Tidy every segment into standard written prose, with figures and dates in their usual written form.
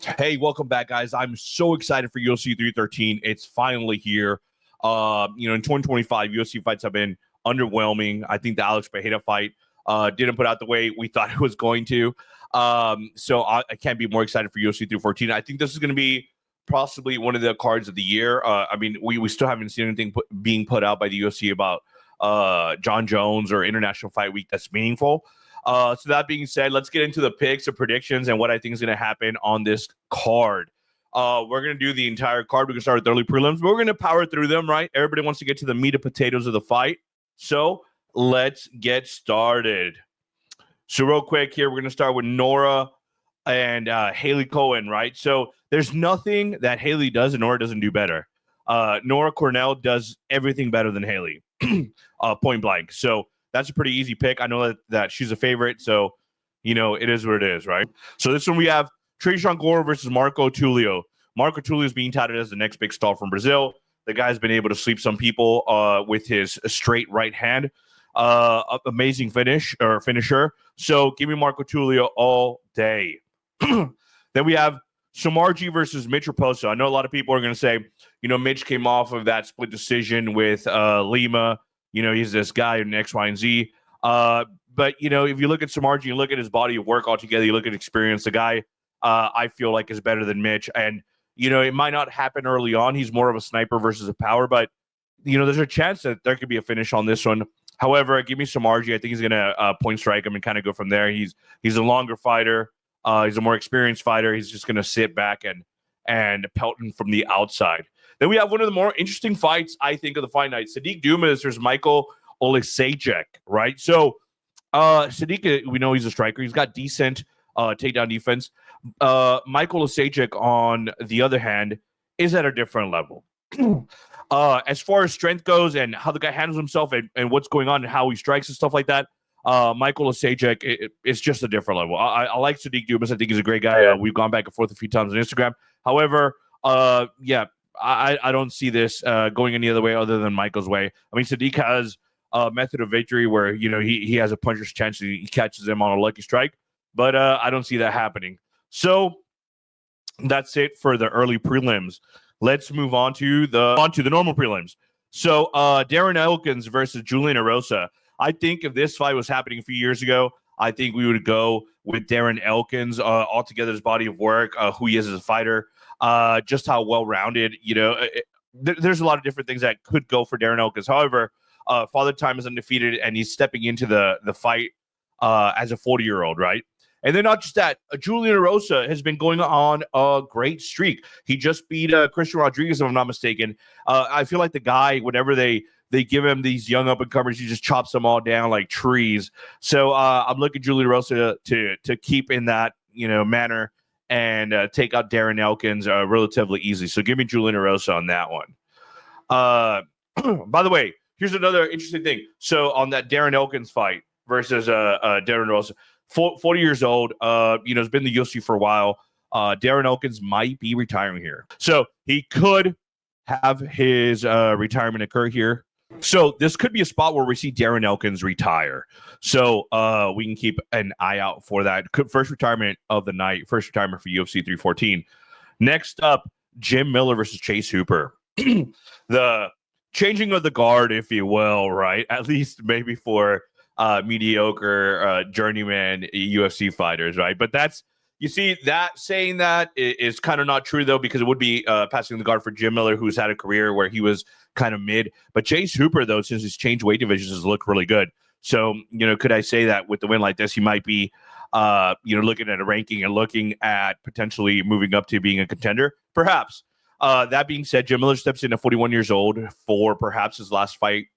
Hey, welcome back, guys. I'm so excited for UFC 313. It's finally here. In 2025, UFC fights have been underwhelming. I think the Alex Pereira fight didn't put out the way we thought it was going to. So I can't be more excited for UFC 314. I think this is going to be possibly one of the cards of the year. We still haven't seen anything being put out by the UFC about John Jones or International Fight Week that's meaningful. So that being said, let's get into the picks and predictions and what I think is going to happen on this card. We're going to do the entire card. We're going to start with the early prelims, but we're going to power through them, right? Everybody wants to get to the meat and potatoes of the fight. So let's get started. So real quick here, we're going to start with Nora and Haley Cohen, right? So there's nothing that Haley does and Nora doesn't do better. Nora Cornell does everything better than Haley, point blank. So that's a pretty easy pick. I know that she's a favorite, so, it is what it is, right? So this one we have Tresean Gore versus Marco Tulio. Marco Tulio is being touted as the next big star from Brazil. The guy's been able to sleep some people with his straight right hand. Amazing finisher. So give me Marco Tulio all day. Then we have Samarji versus Mitch Raposo. I know a lot of people are going to say, Mitch came off of that split decision with Lima. He's this guy in X, Y, and Z. But, if you look at Samarji, you look at his body of work altogether, you look at experience, the guy I feel like is better than Mitch. And, it might not happen early on. He's more of a sniper versus a power. But, there's a chance that there could be a finish on this one. However, give me Samarji. I think he's going to point strike him and kind of go from there. He's a longer fighter. He's a more experienced fighter. He's just going to sit back and pelt him from the outside. Then we have one of the more interesting fights, I think, of the fight night. Sadiq Dumas versus Michael Oleksiejczuk, right? So Sadiq, we know he's a striker. He's got decent takedown defense. Michael Oleksiejczuk, on the other hand, is at a different level. As far as strength goes and how the guy handles himself and what's going on and how he strikes and stuff like that, Michael Oleksiejczuk is just a different level. I like Sadiq Dumas. I think he's a great guy. We've gone back and forth a few times on Instagram. However, I don't see this going any other way other than Michael's way. I mean, Sadiq has a method of victory where, he has a puncher's chance. He catches him on a lucky strike. But I don't see that happening. So that's it for the early prelims. Let's move on to the normal prelims. So Darren Elkins versus Julian Erosa. I think if this fight was happening a few years ago, I think we would go with Darren Elkins, altogether his body of work, who he is as a fighter, just how well-rounded, there's a lot of different things that could go for Darren Elkins. However, Father Time is undefeated, and he's stepping into the fight as a 40-year-old, right? And then not just that, Julian Erosa has been going on a great streak. He just beat Christian Rodriguez, if I'm not mistaken. I feel like the guy, whenever they give him these young up-and-comers, he just chops them all down like trees. So I'm looking at Julian Erosa to keep in that, manner and take out Darren Elkins relatively easily. So give me Julian Erosa on that one. By the way, here's another interesting thing. So on that Darren Elkins fight versus Darren Erosa, 40 years old, has been in the UFC for a while. Darren Elkins might be retiring here. So he could have his retirement occur here. So this could be a spot where we see Darren Elkins retire. So we can keep an eye out for that. First retirement of the night. First retirement for UFC 314. Next up, Jim Miller versus Chase Hooper. The changing of the guard, if you will, right? At least maybe for mediocre journeyman UFC fighters, right? But saying that is kind of not true, though, because it would be passing the guard for Jim Miller, who's had a career where he was kind of mid. But Chase Hooper, though, since he's changed weight divisions, has looked really good. So, could I say that with the win like this, he might be, looking at a ranking and looking at potentially moving up to being a contender? Perhaps. That being said, Jim Miller steps in at 41 years old for perhaps his last fight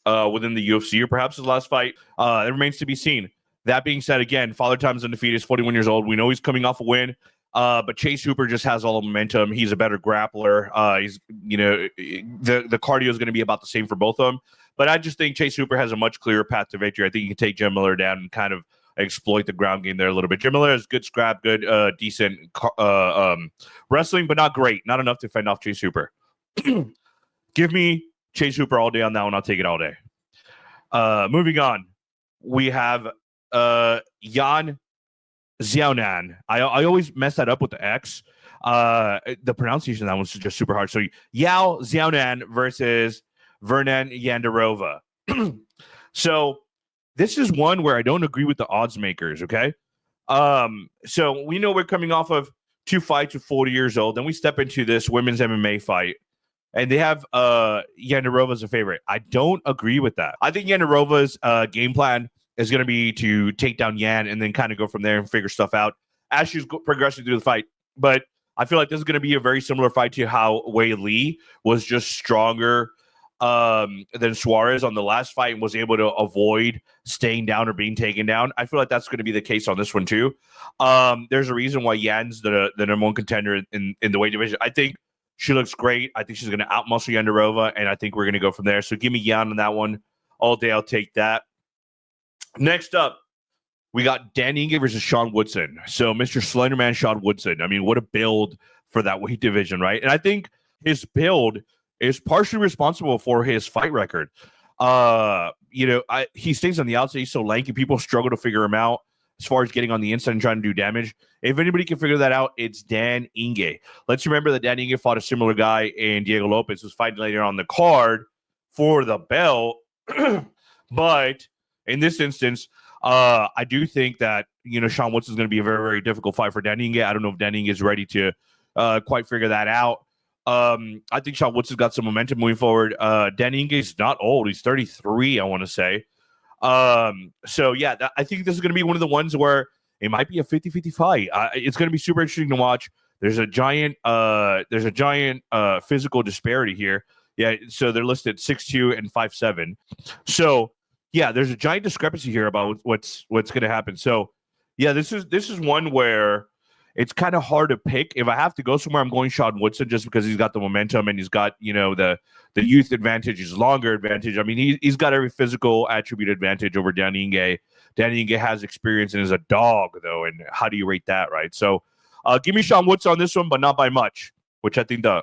within the UFC, or perhaps his last fight. It remains to be seen. That being said, again, Father Time is undefeated. He's 41 years old. We know he's coming off a win, but Chase Hooper just has all the momentum. He's a better grappler. He's, the cardio is going to be about the same for both of them. But I just think Chase Hooper has a much clearer path to victory. I think he can take Jim Miller down and kind of exploit the ground game there a little bit. Jim Miller has good scrap, good, decent wrestling, but not great. Not enough to fend off Chase Hooper. Give me Chase Hooper all day on that one. I'll take it all day. Moving on, we have Yan Xiaonan. I always mess that up with the X. The pronunciation of that one's just super hard. So Yao Xiaonan versus Vernon Yanderova. So this is one where I don't agree with the odds makers, okay? So we know we're coming off of 2 fights with 40 years old. Then we step into this women's MMA fight, and they have Yanderova as a favorite. I don't agree with that. I think Yanderova's game plan is going to be to take down Yan and then kind of go from there and figure stuff out as she's progressing through the fight. But I feel like this is going to be a very similar fight to how Wei Li was just stronger than Suarez on the last fight and was able to avoid staying down or being taken down. I feel like that's going to be the case on this one too. There's a reason why Yan's the number one contender in the weight division. I think she looks great. I think she's going to outmuscle Yanderova, and I think we're going to go from there. So give me Yan on that one all day. I'll take that. Next up, we got Dan Ige versus Sean Woodson. So Mr. Slenderman Sean Woodson. I mean, what a build for that weight division, right? And I think his build is partially responsible for his fight record. He stays on the outside. He's so lanky. People struggle to figure him out as far as getting on the inside and trying to do damage. If anybody can figure that out, it's Dan Ige. Let's remember that Dan Ige fought a similar guy in Diego Lopez, who's fighting later on the card for the belt. But in this instance, I do think that, Sean Woodson is going to be a very, very difficult fight for Dan Ige. I don't know if Dan Ige is ready to quite figure that out. I think Sean Woodson's got some momentum moving forward. Dan Ige is not old. He's 33, I want to say. I think this is going to be one of the ones where it might be a 50-50 fight. It's going to be super interesting to watch. There's a giant physical disparity here. Yeah, so they're listed 6'2" and 5'7". So yeah, there's a giant discrepancy here about what's going to happen. So yeah, this is one where it's kind of hard to pick. If I have to go somewhere, I'm going Sean Woodson just because he's got the momentum and he's got, the youth advantage, his longer advantage. I mean, he's got every physical attribute advantage over Dan Ige. Dan Ige has experience and is a dog, though. And how do you rate that, right? So give me Sean Woodson on this one, but not by much, which I think the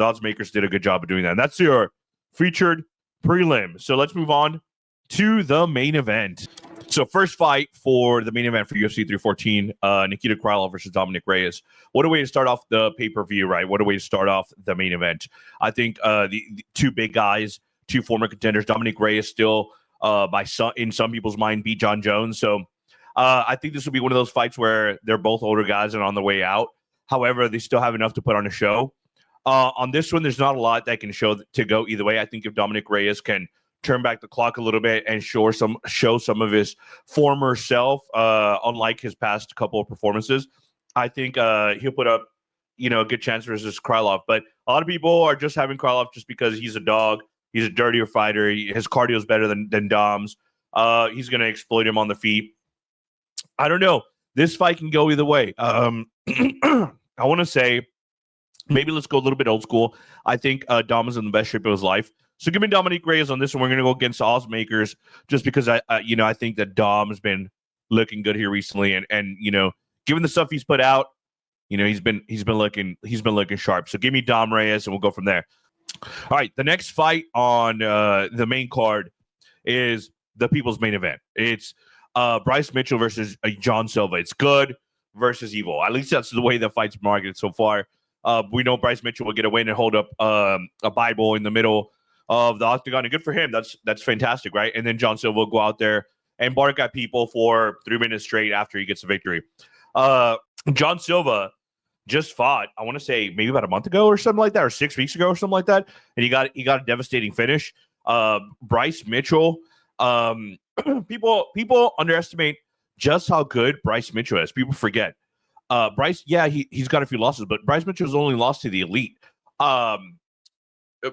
odds makers did a good job of doing that. And that's your featured prelim. So let's move on to the main event. So first fight for the main event for UFC 314, Nikita Krylov versus Dominic Reyes. What a way to start off the pay-per-view, right? What a way to start off the main event. I think the two big guys, two former contenders. Dominic Reyes still, in some people's mind, beat John Jones. So I think this will be one of those fights where they're both older guys and on the way out. However, they still have enough to put on a show. On this one, there's not a lot that can show to go either way. I think if Dominic Reyes can turn back the clock a little bit and show some of his former self, unlike his past couple of performances, I think he'll put up, a good chance versus Krylov. But a lot of people are just having Krylov just because he's a dog. He's a dirtier fighter. His cardio is better than Dom's. He's going to exploit him on the feet. I don't know. This fight can go either way. I want to say maybe let's go a little bit old school. I think Dom is in the best shape of his life. So give me Dominic Reyes on this one. We're going to go against odds makers just because I think that Dom has been looking good here recently, and given the stuff he's put out, he's been looking sharp. So give me Dom Reyes, and we'll go from there. All right, the next fight on the main card is the people's main event. It's Bryce Mitchell versus John Silva. It's good versus evil. At least that's the way the fight's marketed so far. We know Bryce Mitchell will get a win and hold up a Bible in the middle of the octagon, and good for him. That's fantastic, right? And then John Silva will go out there and bark at people for 3 minutes straight after he gets a victory. John Silva just fought, I want to say maybe about a month ago or something like that, or 6 weeks ago or something like that, and he got a devastating finish. Bryce Mitchell, people underestimate just how good Bryce Mitchell is. People forget. Bryce, yeah, he's got a few losses, but Bryce Mitchell's only lost to the elite.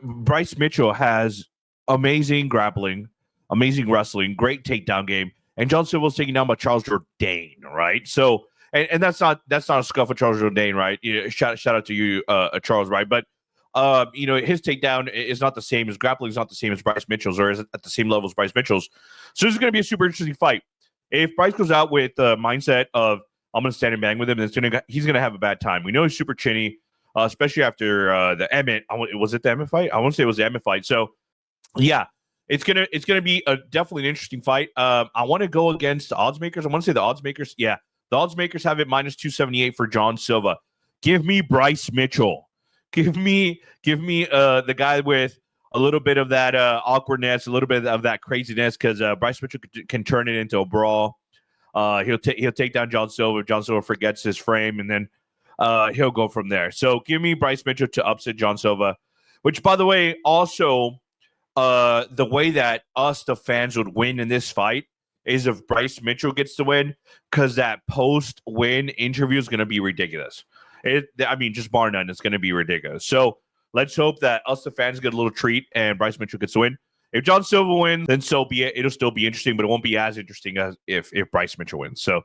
Bryce Mitchell has amazing grappling, amazing wrestling, great takedown game, and John Silva was taken down by Charles Jourdain, right? So, and that's not a scuff of Charles Jourdain, right? Shout out to you, Charles, right? But his takedown is not the same. His grappling is not the same as Bryce Mitchell's, or is at the same level as Bryce Mitchell's. So this is going to be a super interesting fight. If Bryce goes out with the mindset of I'm going to stand and bang with him, he's going to have a bad time. We know he's super chinny. Especially after the Emmett, was it the Emmett fight? I want to say it was the Emmett fight. So, yeah, it's gonna be definitely an interesting fight. I want to go against the odds makers. I want to say the odds makers. Yeah, the odds makers have it minus 278 for John Silva. Give me Bryce Mitchell. Give me the guy with a little bit of that awkwardness, a little bit of that craziness, because Bryce Mitchell can turn it into a brawl. He'll take down John Silva if John Silva forgets his frame, and then he'll go from there. So give me Bryce Mitchell to upset John Silva, which, by the way, also the way that us, the fans, would win in this fight is if Bryce Mitchell gets the win, because that post-win interview is going to be ridiculous. Just bar none, it's going to be ridiculous. So let's hope that us, the fans, get a little treat and Bryce Mitchell gets the win. If John Silva wins, then so be it. It'll still be interesting, but it won't be as interesting as if Bryce Mitchell wins. So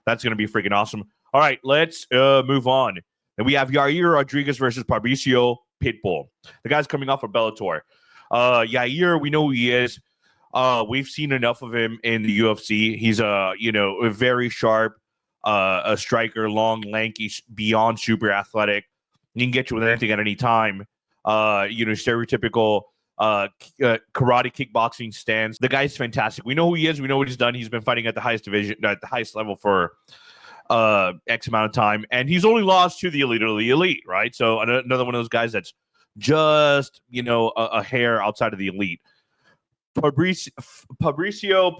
that's going to be freaking awesome. All right, let's move on. And we have Yair Rodriguez versus Fabricio Pitbull. The guy's coming off of Bellator. Yair, we know who he is. We've seen enough of him in the UFC. He's a very sharp, a striker, long, lanky, beyond super athletic. He can get you with anything at any time. Stereotypical karate kickboxing stance. The guy's fantastic. We know who he is. We know what he's done. He's been fighting at the highest division, at the highest level for X amount of time, and he's only lost to the elite, right? So another one of those guys that's just a hair outside of the elite. Fabricio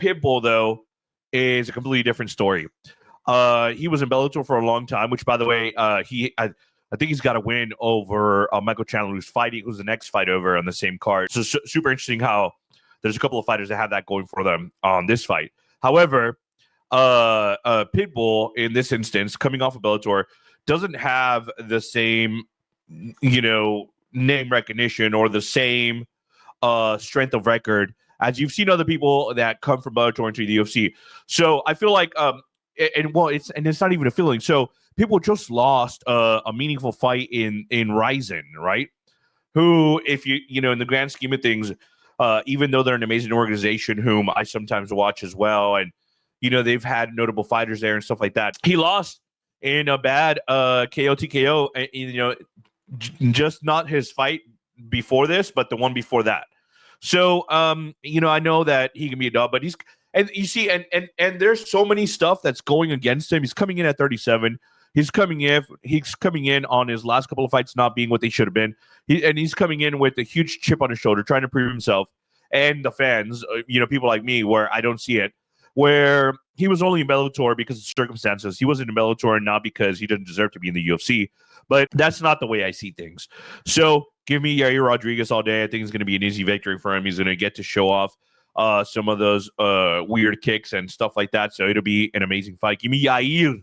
Pitbull, though, is a completely different story. He was in Bellator for a long time, which, by the way, I think he's got a win over Michael Chandler, who's the next fight over on the same card. So super interesting how there's a couple of fighters that have that going for them on this fight. However, Pitbull, in this instance, coming off of Bellator, doesn't have the same, name recognition or the same strength of record as you've seen other people that come from Bellator into the UFC. So I feel like, it's not even a feeling. So people just lost a meaningful fight in Ryzen, right? Who, if you in the grand scheme of things, even though they're an amazing organization, whom I sometimes watch as well, and they've had notable fighters there and stuff like that. He lost in a bad KO, just not his fight before this, but the one before that. So, I know that he can be a dub, but and there's so many stuff that's going against him. He's coming in at 37. He's coming in on his last couple of fights not being what they should have been. He's coming in with a huge chip on his shoulder, trying to prove himself and the fans, people like me, where I don't see it, where he was only in Bellator because of circumstances. He wasn't in Bellator, not because he didn't deserve to be in the UFC. But that's not the way I see things. So give me Yair Rodriguez all day. I think it's going to be an easy victory for him. He's going to get to show off some of those weird kicks and stuff like that. So it'll be an amazing fight. Give me Yair.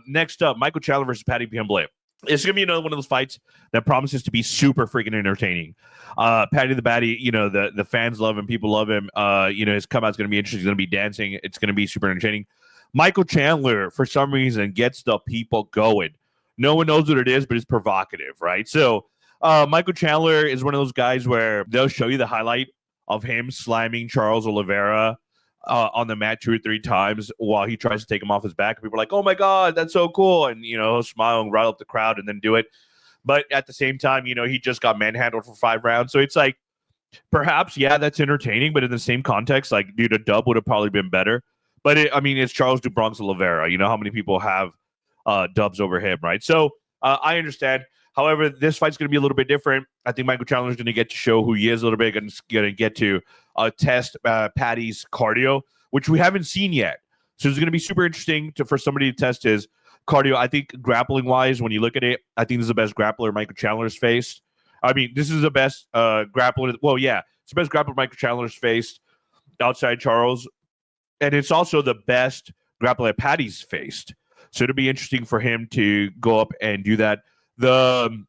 Next up, Michael Chandler versus Paddy Pimblett. It's going to be another one of those fights that promises to be super freaking entertaining. Paddy the Baddy, the fans love him. People love him. His comeout's going to be interesting. He's going to be dancing. It's going to be super entertaining. Michael Chandler, for some reason, gets the people going. No one knows what it is, but it's provocative, right? So Michael Chandler is one of those guys where they'll show you the highlight of him slamming Charles Oliveira on the mat 2 or 3 times while he tries to take him off his back. People are like, oh my God, that's so cool. And, he'll smile and rile up the crowd and then do it. But at the same time, he just got manhandled for 5 rounds. So it's like, perhaps, yeah, that's entertaining. But in the same context, like, dude, a dub would have probably been better. But it's Charles do Bronx Oliveira. You know how many people have dubs over him, right? So I understand. However, this fight's going to be a little bit different. I think Michael Chandler's going to get to show who he is a little bit, going to get to test Paddy's cardio, which we haven't seen yet. So it's going to be super interesting for somebody to test his cardio. I think grappling-wise, when you look at it, I think this is the best grappler Michael Chandler's faced. This is the best grappler. Well, yeah, it's the best grappler Michael Chandler's faced outside Charles. And it's also the best grappler Paddy's faced. So it'll be interesting for him to go up and do that. The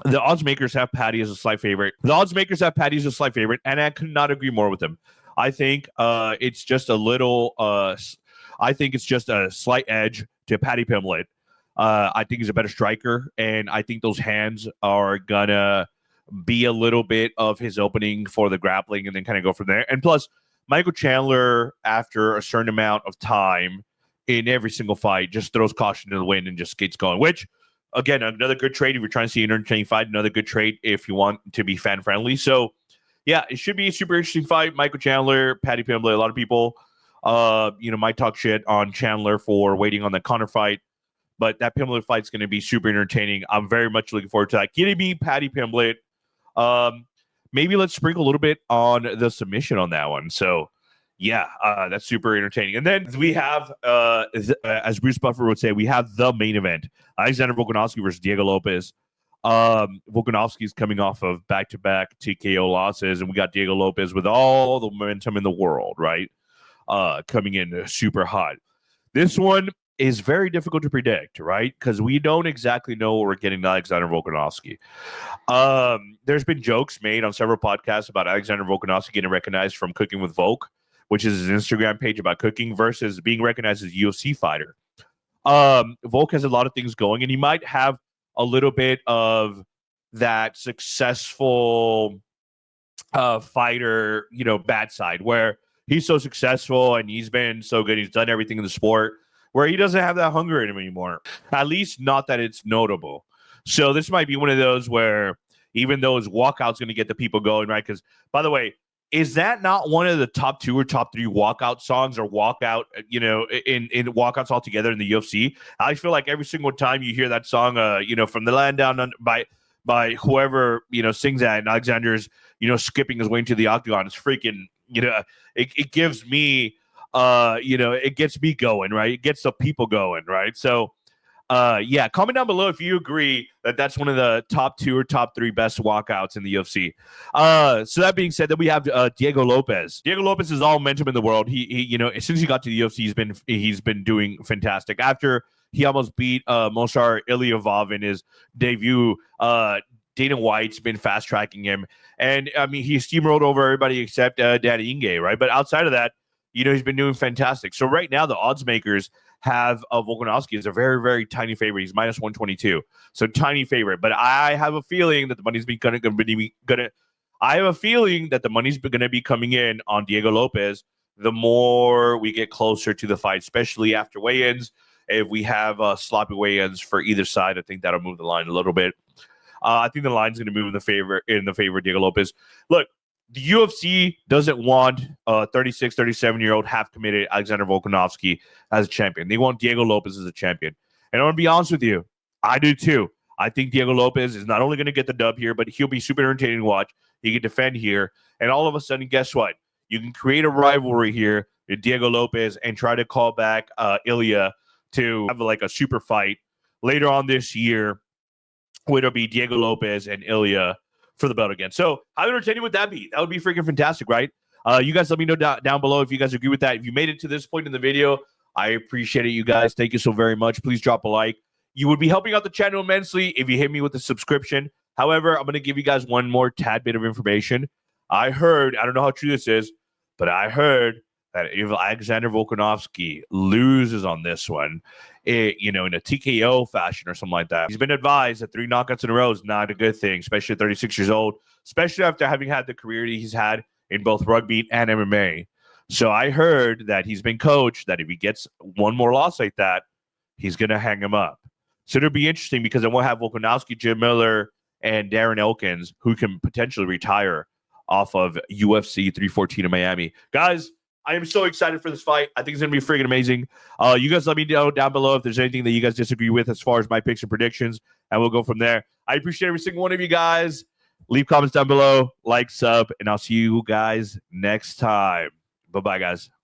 odds makers have Paddy as a slight favorite. And I could not agree more with them. I think it's just a little. I think it's just a slight edge to Paddy Pimblett. I think he's a better striker, and I think those hands are gonna be a little bit of his opening for the grappling, and then kind of go from there. And plus, Michael Chandler, after a certain amount of time in every single fight, just throws caution to the wind and just gets going. Which, again, another good trade if you're trying to see an entertaining fight. Another good trade if you want to be fan friendly. So, yeah, it should be a super interesting fight. Michael Chandler, Paddy Pimblett. A lot of people, might talk shit on Chandler for waiting on the Conor fight, but that Pimblett fight's going to be super entertaining. I'm very much looking forward to that. Give me Patty Pimblett. Maybe let's sprinkle a little bit on the submission on that one. So, yeah, that's super entertaining. And then we have, as Bruce Buffer would say, we have the main event. Alexander Volkanovski versus Diego Lopez. Volkanovski's coming off of back-to-back TKO losses, and we got Diego Lopez with all the momentum in the world, right? Coming in super hot. This one is very difficult to predict, right? Because we don't exactly know what we're getting to Alexander Volkanovski. There's been jokes made on several podcasts about Alexander Volkanovski getting recognized from Cooking with Volk, which is his Instagram page about cooking, versus being recognized as a UFC fighter. Volk has a lot of things going, and he might have a little bit of that successful fighter, bad side, where he's so successful and he's been so good, he's done everything in the sport, where he doesn't have that hunger in him anymore. At least not that it's notable. So this might be one of those where even though his walkout's going to get the people going, right? Because, by the way, is that not one of the top 2 or top 3 walkout songs or walkout, in walkouts altogether in the UFC? I feel like every single time you hear that song, from the land down under, by whoever, sings that, and Alexander's, skipping his way into the octagon, it's freaking, it gives me, it gets me going, right? It gets the people going, right? So, comment down below if you agree that that's one of the top 2 or top 3 best walkouts in the UFC. So that being said, then we have Diego Lopez. Diego Lopez is all momentum in the world. He since he got to the UFC, he's been doing fantastic. After he almost beat Mosar Ilyavov in his debut, Dana White's been fast tracking him, and I mean he steamrolled over everybody except Danny Ige, right? But outside of that, he's been doing fantastic. So right now, the odds makers have Volkanovski as a very, very tiny favorite. He's minus 122. So tiny favorite. But I have a feeling that the money's I have a feeling that the money's going to be coming in on Diego Lopez the more we get closer to the fight, especially after weigh-ins. If we have sloppy weigh-ins for either side, I think that'll move the line a little bit. I think the line's going to move in the favor of Diego Lopez. Look, the UFC doesn't want a 36, 37-year-old half-committed Alexander Volkanovski as a champion. They want Diego Lopez as a champion. And I want to be honest with you, I do too. I think Diego Lopez is not only going to get the dub here, but he'll be super entertaining to watch. He can defend here. And all of a sudden, guess what? You can create a rivalry here with Diego Lopez and try to call back Ilya to have like a super fight later on this year, where it'll be Diego Lopez and Ilya for the belt again. So how entertaining would that be? That would be freaking fantastic, right? You guys let me know down below if you guys agree with that. If you made it to this point in the video, I appreciate it, you guys. Thank you so very much. Please drop a like. You would be helping out the channel immensely if you hit me with a subscription. However, I'm going to give you guys one more tad bit of information. I don't know how true this is, but I heard that if Alexander Volkanovski loses on this one, in a TKO fashion or something like that, he's been advised that 3 knockouts in a row is not a good thing, especially at 36 years old, especially after having had the career he's had in both rugby and MMA. So I heard that he's been coached that if he gets one more loss like that, he's going to hang him up. So it'll be interesting because I won't have Volkanovski, Jim Miller, and Darren Elkins, who can potentially retire off of UFC 314 in Miami. Guys, I am so excited for this fight. I think it's going to be freaking amazing. You guys let me know down below if there's anything that you guys disagree with as far as my picks and predictions, and we'll go from there. I appreciate every single one of you guys. Leave comments down below, like, sub, and I'll see you guys next time. Bye-bye, guys.